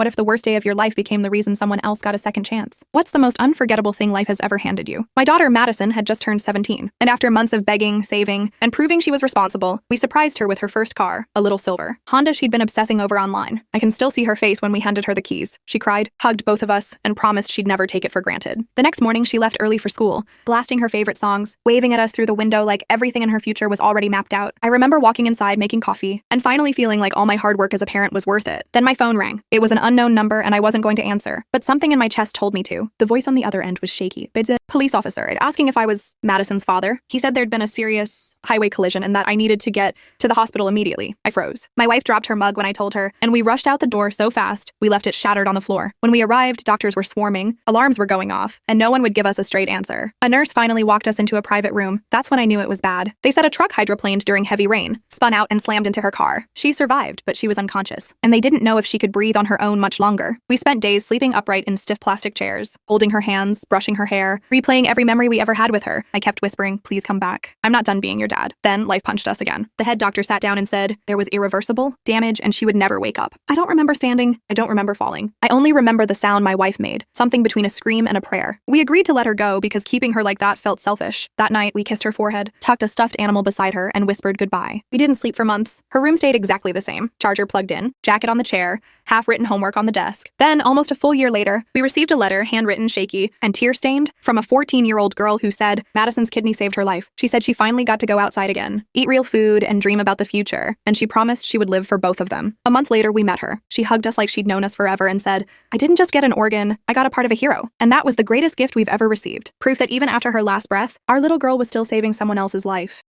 What if the worst day of your life became the reason someone else got a second chance? What's the most unforgettable thing life has ever handed you? My daughter Madison had just turned 17, and after months of begging, saving, and proving she was responsible, we surprised her with her first car, a little silver Honda she'd been obsessing over online. I can still see her face when we handed her the keys. She cried, hugged both of us, and promised she'd never take it for granted. The next morning, she left early for school, blasting her favorite songs, waving at us through the window like everything in her future was already mapped out. I remember walking inside making coffee, and finally feeling like all my hard work as a parent was worth it. Then my phone rang. It was an unknown number, and I wasn't going to answer, but something in my chest told me to. The voice on the other end was shaky. It's a police officer asking if I was Madison's father. He said there'd been a serious highway collision and that I needed to get to the hospital immediately. I froze. My wife dropped her mug when I told her, and we rushed out the door so fast, we left it shattered on the floor. When we arrived, doctors were swarming, alarms were going off, and no one would give us a straight answer. A nurse finally walked us into a private room. That's when I knew it was bad. They said a truck hydroplaned during heavy rain, spun out and slammed into her car. She survived, but she was unconscious, and they didn't know if she could breathe on her own much longer. We spent days sleeping upright in stiff plastic chairs, holding her hands, brushing her hair, replaying every memory we ever had with her. I kept whispering, please come back. I'm not done being your dad. Then life punched us again. The head doctor sat down and said there was irreversible damage and she would never wake up. I don't remember standing. I don't remember falling. I only remember the sound my wife made, something between a scream and a prayer. We agreed to let her go because keeping her like that felt selfish. That night, we kissed her forehead, tucked a stuffed animal beside her, and whispered goodbye. We didn't sleep for months. Her room stayed exactly the same. Charger plugged in, jacket on the chair, half-written homework on the desk. Then, almost a full year later, we received a letter, handwritten, shaky, and tear-stained, from a 14-year-old girl who said Madison's kidney saved her life. She said she finally got to go outside again, eat real food, and dream about the future, and she promised she would live for both of them. A month later, we met her. She hugged us like she'd known us forever and said, I didn't just get an organ, I got a part of a hero. And that was the greatest gift we've ever received. Proof that even after her last breath, our little girl was still saving someone else's life.